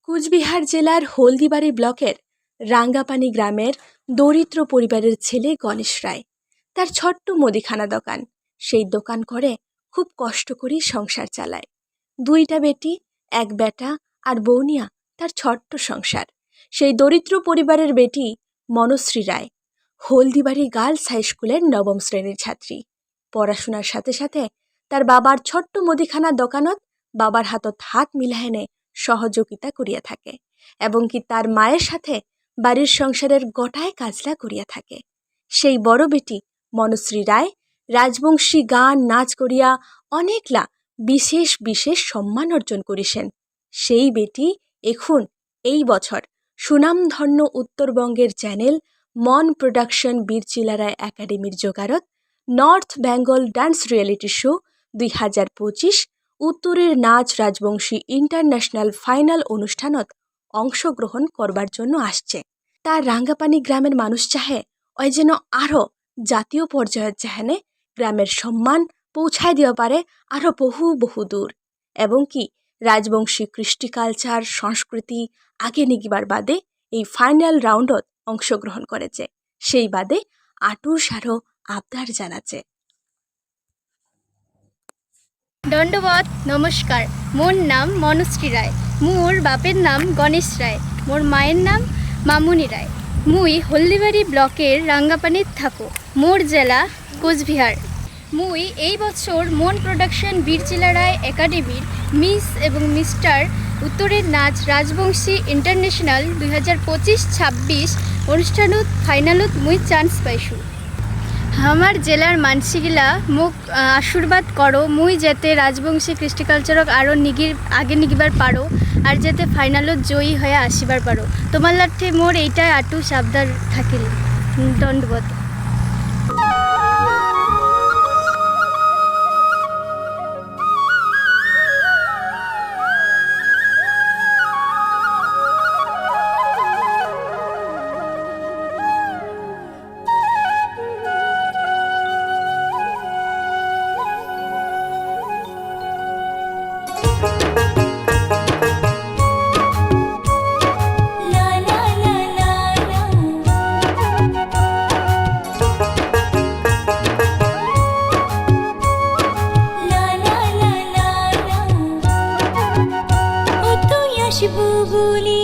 কুচবিহার জেলার হলদিবাড়ি ব্লকের রাঙ্গাপানি গ্রামের দরিদ্র পরিবারের ছেলে গণেশ রায়। তার ছোট্ট মুদিখানা দোকান। সেই দোকান করে খুব কষ্ট করেই সংসার চালায়। দুইটা বেটি, এক বেটা আর বউ নিয়া তার ছোট্ট সংসার। সেই দরিদ্র পরিবারের বেটি মনশ্রী রায় হলদিবাড়ি গার্লস হাই স্কুলের নবম শ্রেণীর ছাত্রী। পড়াশোনার সাথে সাথে তার বাবার ছোট্ট মুদিখানা দোকানত বাবার হাতত হাত মিলাহেনে সহযোগিতা করিয়া থাকে এবং কি তার মায়ের সাথে বাড়ির সংসারের গোটায় কাজলা করিয়া থাকে। সেই বড় বেটি মনশ্রী রায় রাজবংশী গান নাচ করিয়া অনেকলা বিশেষ বিশেষ সম্মান অর্জন করিছেন। সেই বেটি এখন এই বছর সুনামধন্য উত্তরবঙ্গের চ্যানেল মন প্রোডাকশন বীরচিলা রায় একাডেমির যোগারত north Bengal dance reality show 2025 উত্তরের নাচ রাজবংশী ইন্টারন্যাশনাল ফাইনাল অনুষ্ঠানত অংশগ্রহণ করবার জন্য আসছে। তার রাঙ্গাপানি গ্রামের মানুষ চাহে ওই যেন আরও জাতীয় পর্যায়ের চাহেনে গ্রামের সম্মান পৌঁছায় দেওয়া পারে আরও বহু বহু দূর, এবং কি রাজবংশী কৃষ্টি কালচার সংস্কৃতি আগে নিগিবার বাদে এই ফাইনাল রাউন্ডত অংশগ্রহণ করেছে। সেই বাদে আটুর সারও আবদার জানাচ্ছে। দণ্ডবত নমস্কার। মোর নাম মনশ্রী রায়। মোর বাপের নাম গণেশ রায়। মোর মায়ের নাম মামুনি রায়। মুই হলদিবাড়ি ব্লকের রাঙ্গাপানিত থাকো। মোর জেলা কোচবিহার। মুই এই বছর মন প্রোডাকশন বীরচিলা রায় একাডেমির মিস এবং মিস্টার উত্তরের নাচ রাজবংশী ইন্টারন্যাশনাল 2025-26 অনুষ্ঠানত ফাইনালত মুই চান্স পাইছোঁ। আমার জেলার মানসিগিলা মোক আশীর্বাদ করো মুই যাতে রাজবংশী কৃষ্টি কালচারক আরও আগে নিগিবার পারো আর যাতে ফাইনালত জয়ী হয়ে আসিবার পারো। তোমার লাঠে মোর এইটাই আটু সাবধান থাকিল। দণ্ডবত। বলি